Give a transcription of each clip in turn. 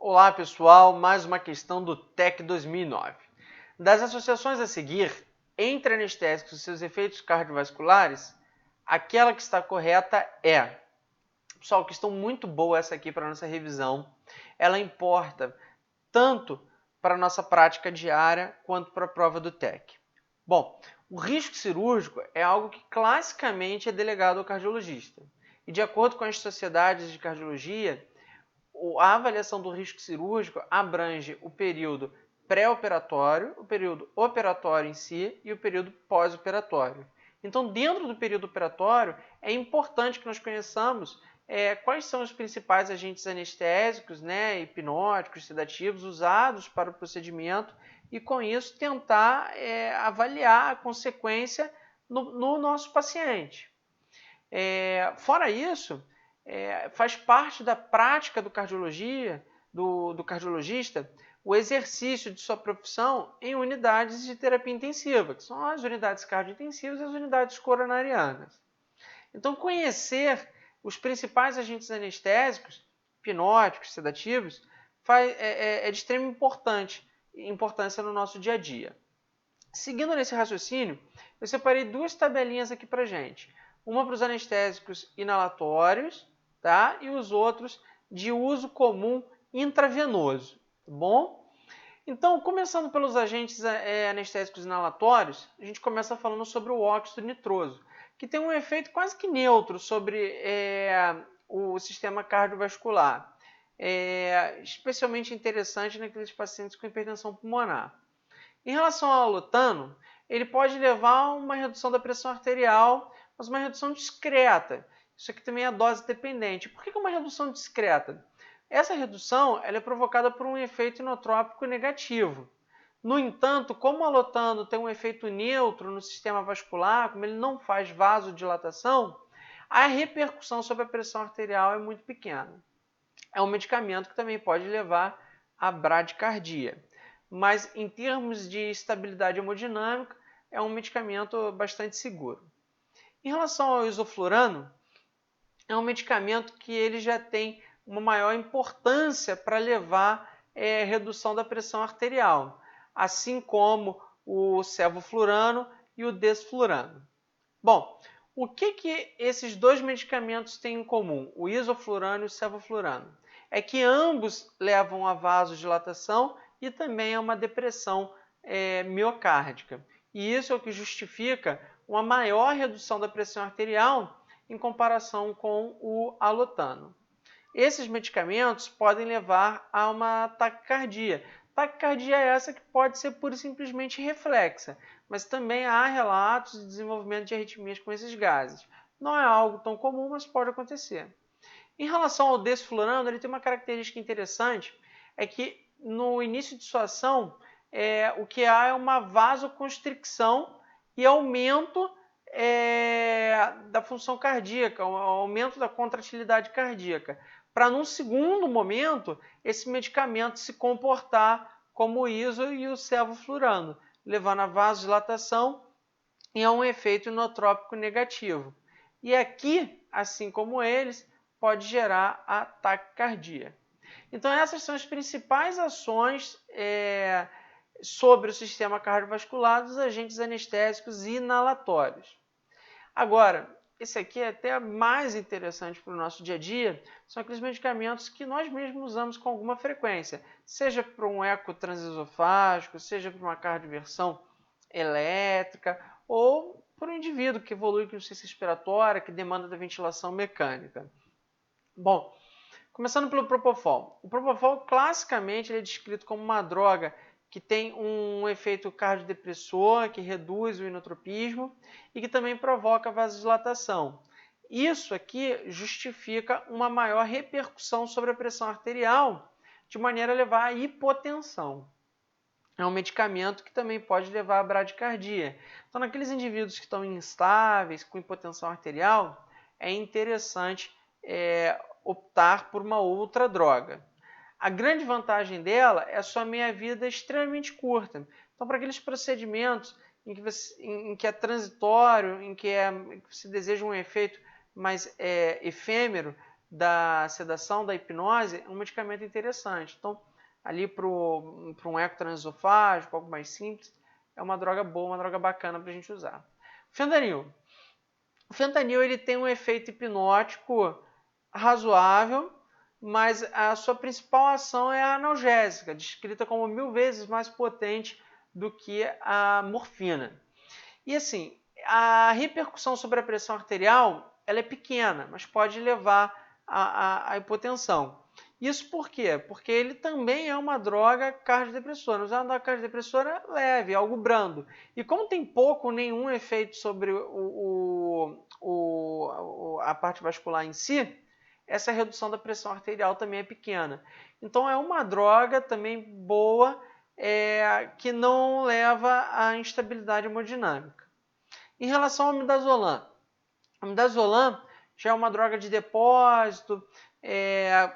Olá pessoal, mais uma questão do TEC 2009. Das associações a seguir entre anestésicos e seus efeitos cardiovasculares, aquela que está correta é... Pessoal, questão muito boa essa aqui para a nossa revisão. Ela importa tanto para a nossa prática diária quanto para a prova do TEC. Bom, o risco cirúrgico é algo que classicamente é delegado ao cardiologista. E de acordo com as sociedades de cardiologia, a avaliação do risco cirúrgico abrange o período pré-operatório, o período operatório em si e o período pós-operatório. Então, dentro do período operatório, é importante que nós conheçamos quais são os principais agentes anestésicos, hipnóticos, sedativos usados para o procedimento e, com isso, tentar avaliar a consequência no nosso paciente. Fora isso, faz parte da prática do cardiologista o exercício de sua profissão em unidades de terapia intensiva, que são as unidades cardiointensivas e as unidades coronarianas. Então, conhecer os principais agentes anestésicos, hipnóticos, sedativos, é de extrema importância no nosso dia a dia. Seguindo nesse raciocínio, eu separei duas tabelinhas aqui para a gente. Uma para os anestésicos inalatórios, tá? E os outros de uso comum intravenoso, tá bom? Então, começando pelos agentes anestésicos inalatórios, a gente começa falando sobre o óxido nitroso, que tem um efeito quase que neutro sobre o sistema cardiovascular, especialmente interessante naqueles pacientes com hipertensão pulmonar. Em relação ao alotano, ele pode levar a uma redução da pressão arterial, mas uma redução discreta. Isso aqui também é dose dependente. Por que uma redução discreta? Essa redução ela é provocada por um efeito inotrópico negativo. No entanto, como o alotano tem um efeito neutro no sistema vascular, como ele não faz vasodilatação, a repercussão sobre a pressão arterial é muito pequena. É um medicamento que também pode levar à bradicardia. Mas em termos de estabilidade hemodinâmica, é um medicamento bastante seguro. Em relação ao isoflurano, é um medicamento que ele já tem uma maior importância para levar redução da pressão arterial, assim como o sevoflurano e o desflurano. Bom, o que esses dois medicamentos têm em comum, o isoflurano e o sevoflurano? É que ambos levam a vasodilatação e também a uma depressão miocárdica. E isso é o que justifica uma maior redução da pressão arterial em comparação com o alotano. Esses medicamentos podem levar a uma taquicardia. Taquicardia é essa que pode ser pura e simplesmente reflexa, mas também há relatos de desenvolvimento de arritmias com esses gases. Não é algo tão comum, mas pode acontecer. Em relação ao desflurano, ele tem uma característica interessante, é que no início de sua ação, o que há é uma vasoconstricção e aumento da função cardíaca, aumento da contratilidade cardíaca, para num segundo momento esse medicamento se comportar como o iso e o sevoflurano, levando a vasodilatação e a um efeito inotrópico negativo. E aqui, assim como eles, pode gerar a taquicardia. Então essas são as principais ações sobre o sistema cardiovascular dos agentes anestésicos inalatórios. Agora, esse aqui é até mais interessante para o nosso dia a dia, são aqueles medicamentos que nós mesmos usamos com alguma frequência, seja para um eco transesofágico, seja para uma cardioversão elétrica, ou para um indivíduo que evolui com insuficiência respiratória, que demanda da ventilação mecânica. Bom, começando pelo Propofol. O Propofol, classicamente, ele é descrito como uma droga que tem um efeito cardiodepressor, que reduz o inotropismo e que também provoca vasodilatação. Isso aqui justifica uma maior repercussão sobre a pressão arterial, de maneira a levar à hipotensão. É um medicamento que também pode levar à bradicardia. Então, naqueles indivíduos que estão instáveis, com hipotensão arterial, é interessante optar por uma outra droga. A grande vantagem dela é a sua meia-vida extremamente curta. Então, para aqueles procedimentos em que é transitório, em que você deseja um efeito mais efêmero, da sedação, da hipnose, é um medicamento interessante. Então, ali para um eco transesofágico, algo mais simples, é uma droga boa, uma droga bacana para a gente usar. Fentanil. O fentanil ele tem um efeito hipnótico razoável, mas a sua principal ação é a analgésica, descrita como 1000 vezes mais potente do que a morfina. E assim, a repercussão sobre a pressão arterial ela é pequena, mas pode levar à hipotensão. Isso por quê? Porque ele também é uma droga cardiodepressora. Mas é uma droga cardiodepressora leve, algo brando. E como tem pouco ou nenhum efeito sobre a parte vascular em si, essa redução da pressão arterial também é pequena. Então é uma droga também boa, que não leva à instabilidade hemodinâmica. Em relação ao midazolam, o midazolam já é uma droga de depósito,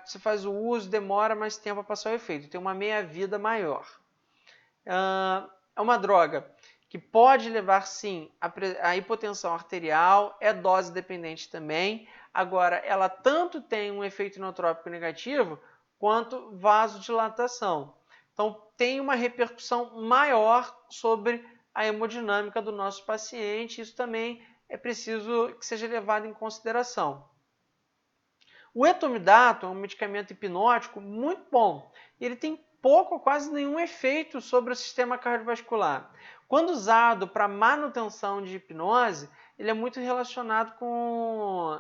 você faz o uso, demora mais tempo para passar o efeito, tem uma meia-vida maior. É uma droga que pode levar, sim, à hipotensão arterial, é dose dependente também. Agora, ela tanto tem um efeito inotrópico negativo, quanto vasodilatação. Então, tem uma repercussão maior sobre a hemodinâmica do nosso paciente. Isso também é preciso que seja levado em consideração. O etomidato é um medicamento hipnótico muito bom. Ele tem pouco ou quase nenhum efeito sobre o sistema cardiovascular. Quando usado para manutenção de hipnose, ele é muito relacionado com...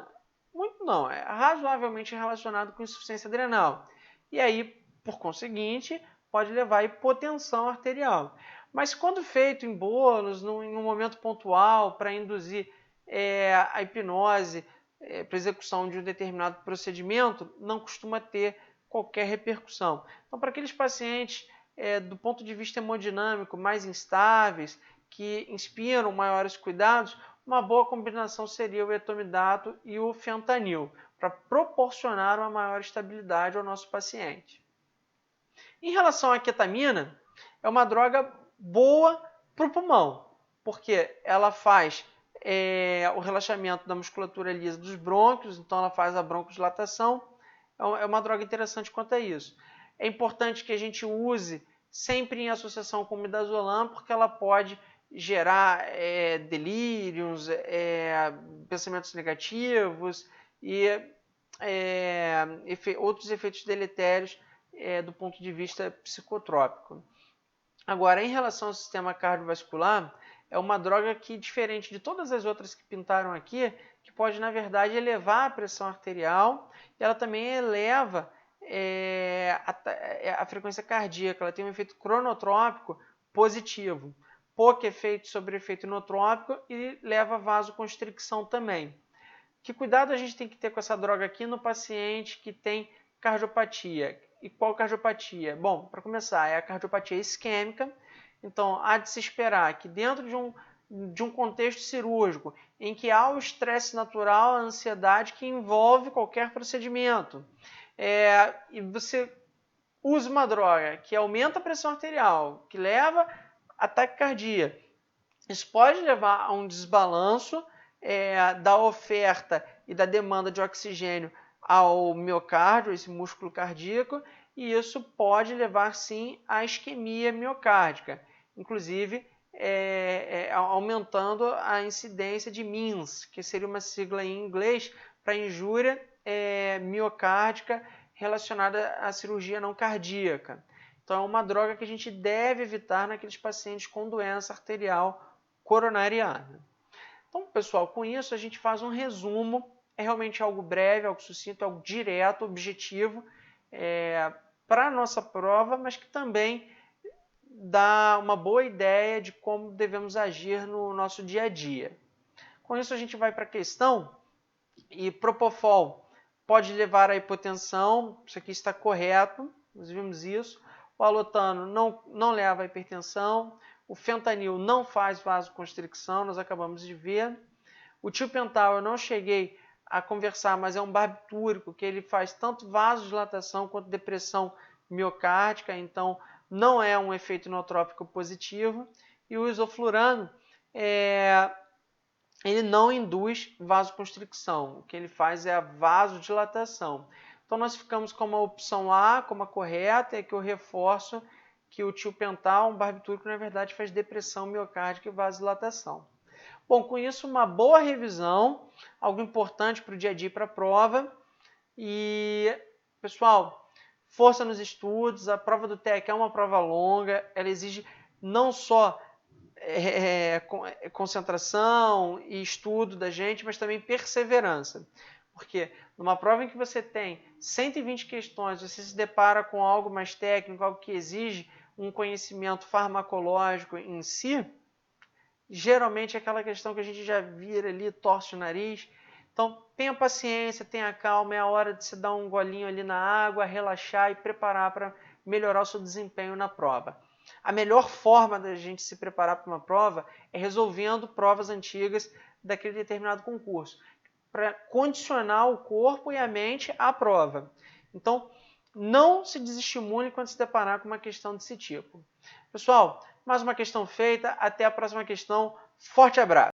Muito não, é razoavelmente relacionado com insuficiência adrenal. E aí, por conseguinte, pode levar à hipotensão arterial. Mas quando feito em bolos, em um momento pontual, para induzir a hipnose, para execução de um determinado procedimento, não costuma ter qualquer repercussão. Então, para aqueles pacientes, do ponto de vista hemodinâmico, mais instáveis, que inspiram maiores cuidados, uma boa combinação seria o etomidato e o fentanil, para proporcionar uma maior estabilidade ao nosso paciente. Em relação à ketamina, é uma droga boa para o pulmão, porque ela faz o relaxamento da musculatura lisa dos brônquios, então ela faz a broncodilatação. É uma droga interessante quanto a isso. É importante que a gente use sempre em associação com o midazolam, porque ela pode gerar delírios, pensamentos negativos e outros efeitos deletérios do ponto de vista psicotrópico. Agora, em relação ao sistema cardiovascular, é uma droga que, diferente de todas as outras que pintaram aqui, que pode, na verdade, elevar a pressão arterial, e ela também eleva a frequência cardíaca, ela tem um efeito cronotrópico positivo, pouco efeito sobre o efeito inotrópico e leva a vasoconstricção também. Que cuidado a gente tem que ter com essa droga aqui no paciente que tem cardiopatia? E qual cardiopatia? Bom, para começar, é a cardiopatia isquêmica. Então, há de se esperar que dentro de um contexto cirúrgico, em que há o estresse natural, a ansiedade que envolve qualquer procedimento, e você usa uma droga que aumenta a pressão arterial, que leva a taquicardia, isso pode levar a um desbalanço da oferta e da demanda de oxigênio ao miocárdio, esse músculo cardíaco, e isso pode levar sim à isquemia miocárdica, inclusive aumentando a incidência de MINS, que seria uma sigla em inglês para injúria miocárdica relacionada à cirurgia não cardíaca. Então é uma droga que a gente deve evitar naqueles pacientes com doença arterial coronariana. Então, pessoal, com isso a gente faz um resumo. É realmente algo breve, algo sucinto, algo direto, objetivo para a nossa prova, mas que também dá uma boa ideia de como devemos agir no nosso dia a dia. Com isso a gente vai para a questão, e Propofol pode levar à hipotensão, isso aqui está correto, nós vimos isso. O alotano não leva à hipertensão, o fentanil não faz vasoconstricção, nós acabamos de ver. O tiopental eu não cheguei a conversar, mas é um barbitúrico que ele faz tanto vasodilatação quanto depressão miocárdica, então não é um efeito inotrópico positivo. E o isoflurano ele não induz vasoconstricção. O que ele faz é a vasodilatação. Então, nós ficamos com a opção A como a correta, e que eu reforço que o tiopental, um barbitúrico, na verdade, faz depressão miocárdica e vasodilatação. Bom, com isso, uma boa revisão, algo importante para o dia a dia e para a prova. E, pessoal, força nos estudos. A prova do TEC é uma prova longa, ela exige não só concentração e estudo da gente, mas também perseverança. Porque numa prova em que você tem 120 questões, você se depara com algo mais técnico, algo que exige um conhecimento farmacológico em si, geralmente é aquela questão que a gente já vira ali, torce o nariz. Então, tenha paciência, tenha calma, é a hora de se dar um golinho ali na água, relaxar e preparar para melhorar o seu desempenho na prova. A melhor forma da gente se preparar para uma prova é resolvendo provas antigas daquele determinado concurso, para condicionar o corpo e a mente à prova. Então, não se desestimule quando se deparar com uma questão desse tipo. Pessoal, mais uma questão feita. Até a próxima questão. Forte abraço!